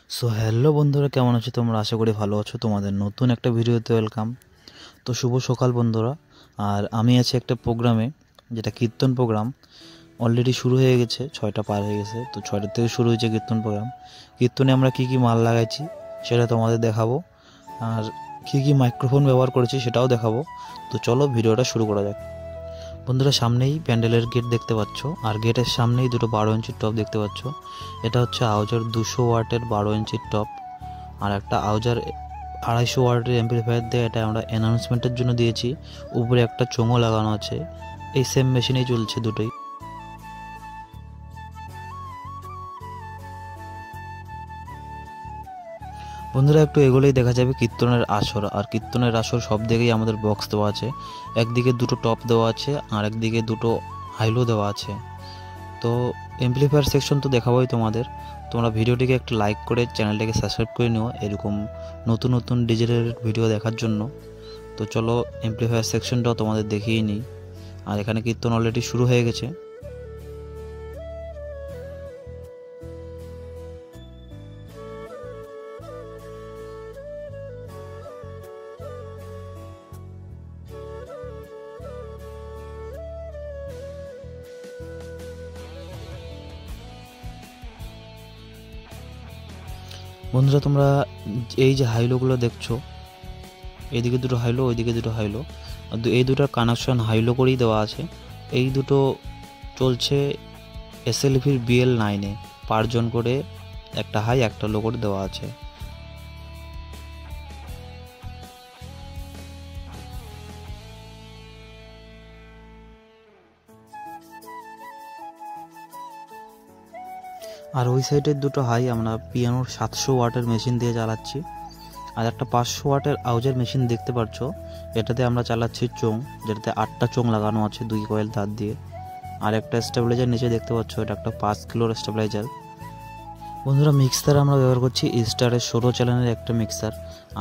So hello বন্ধুরা, কেমন আছো তোমরা? আশা করি ভালো আছো। তোমাদের নতুন একটা ভিডিওতে ওয়েলকাম। তো শুভ সকাল বন্ধুরা। আর আমি আছি একটা প্রোগ্রামে, যেটা কীর্তন প্রোগ্রাম। অলরেডি শুরু হয়ে গেছে, 6টা পার হয়ে গেছে। তো 6টার থেকে শুরু হয়েছে কীর্তন প্রোগ্রাম। কীর্তনে আমরা কী কী মাল লাগাইছি সেটা তোমাদের দেখাবো, আর কী কী মাইক্রোফোন ব্যবহার করেছি সেটাও দেখাবো। তো চলো ভিডিওটা শুরু করা যাক। বন্ধুরা, সামনেই প্যান্ডেলের গেট দেখতে পাচ্ছ, আর গেটের সামনেই দুটো 12 ইঞ্চির টপ দেখতে পাচ্ছ। এটা হচ্ছে আউজার 200 ওয়াটের 12 ইঞ্চির টপ, আর একটা আউজার 250 ওয়াটের অ্যাম্পলিফায়ার দিয়ে এটা আমরা অ্যানাউন্সমেন্টের জন্য দিয়েছি। উপরে একটা চোঙও লাগানো আছে, এই সেম মেশিনেই চলছে দুটোই। বন্ধুরা, একটু এগোলেই দেখা যাবে কীর্তনের আসর, আর কীর্তনের আসর সব দিকেই আমাদের বক্স দেওয়া আছে। একদিকে দুটো টপ দেওয়া আছে, আর একদিকে দুটো হাইলো দেওয়া আছে। তো এমপ্লিফায়ার সেকশন তো দেখাবোই তোমাদের। তোমরা ভিডিওটিকে একটু লাইক করে চ্যানেলটাকে সাবস্ক্রাইব করে নিও এরকম নতুন নতুন ডিজিটাল ভিডিও দেখার জন্য। তো চলো এমপ্লিফায়ার সেকশনটাও তোমাদের দেখিয়ে নিই। আর এখানে কীর্তন অলরেডি শুরু হয়ে গেছে। বন্ধুরা, তোমরা এই যে হাইলোগুলো দেখছো, এইদিকে দুটো হাইলো, ওইদিকে দুটো হাইলো, এই দুটোর কানেকশন হাইলো করেই দেওয়া আছে। এই দুটো চলছে এসএলভির BL9-এ, পারজন করে একটা হাই একটা লো করে দেওয়া আছে। আর ওই সাইডের দুটো হাই আমরা পিয়ানোর 700 ওয়াটের মেশিন দিয়ে চালাচ্ছি। আর একটা 500 ওয়াটের আউজার মেশিন দেখতে পাচ্ছ, এটাতে আমরা চালাচ্ছি চোং, যেটাতে 8টা চোং লাগানো আছে 2 কয়েল তার দিয়ে। আর একটা স্টেবিলাইজার নিচে দেখতে পাচ্ছ, এটা একটা 5 কিলোর স্টেবিলাইজার। বন্ধুরা, মিক্সার আমরা ব্যবহার করছি স্টারের 16 চ্যানেলের একটা মিক্সার।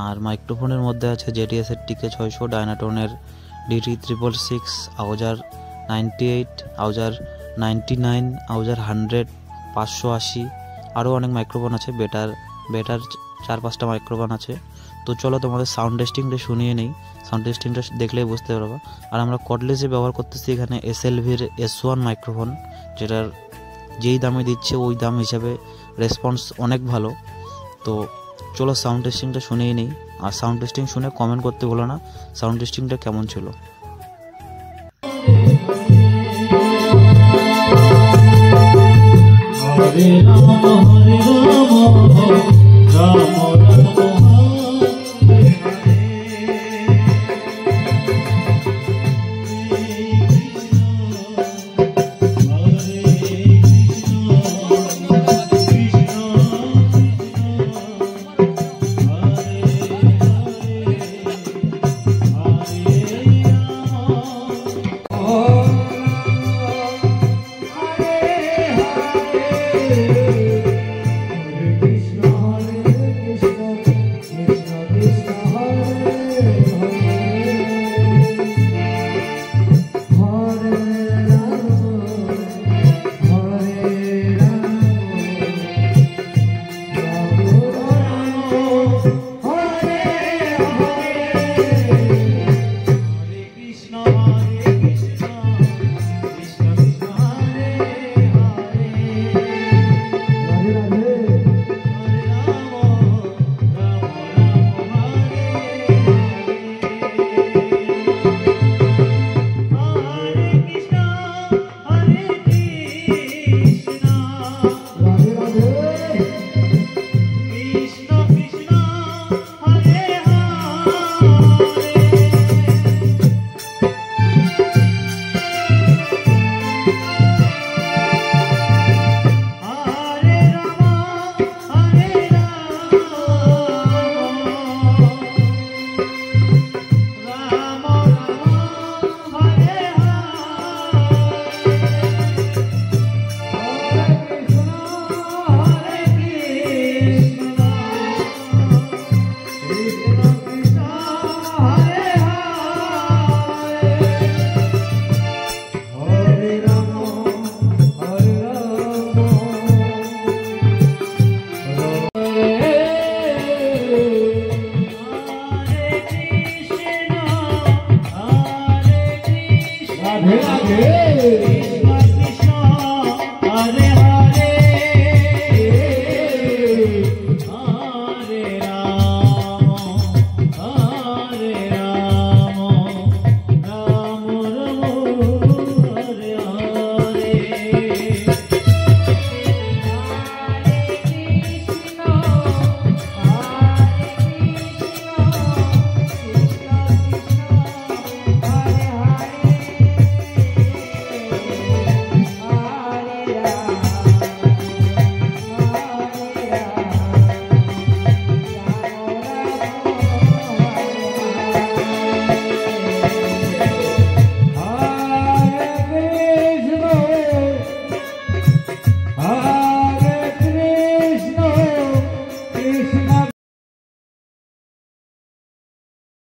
আর মাইক্রোফোনের মধ্যে আছে JTS-এর TK600, ডায়নাটনের DT666, আউজার 98, আউজার 99, আউজার 100, 580, আরও অনেক মাইক্রোফোন আছে। বেটার 4-5টা মাইক্রোফোন আছে। তো চলো তোমাদের সাউন্ড টেস্টিংটা শুনিয়ে নেই। সাউন্ড টেস্টিংটা দেখলেই বুঝতে পারবা। আর আমরা কর্ডলেসে ব্যবহার করতেছি এখানে SLV-র S1 মাইক্রোফোন, যেটার যেই দামে দিচ্ছে ওই দাম হিসাবে রেসপন্স অনেক ভালো। তো চলো সাউন্ড টেস্টিংটা শুনেই নেই। আর সাউন্ড টেস্টিং শুনে কমেন্ট করতে ভুলো না সাউন্ড টেস্টিংটা কেমন ছিল। হরে রাম হরে রাম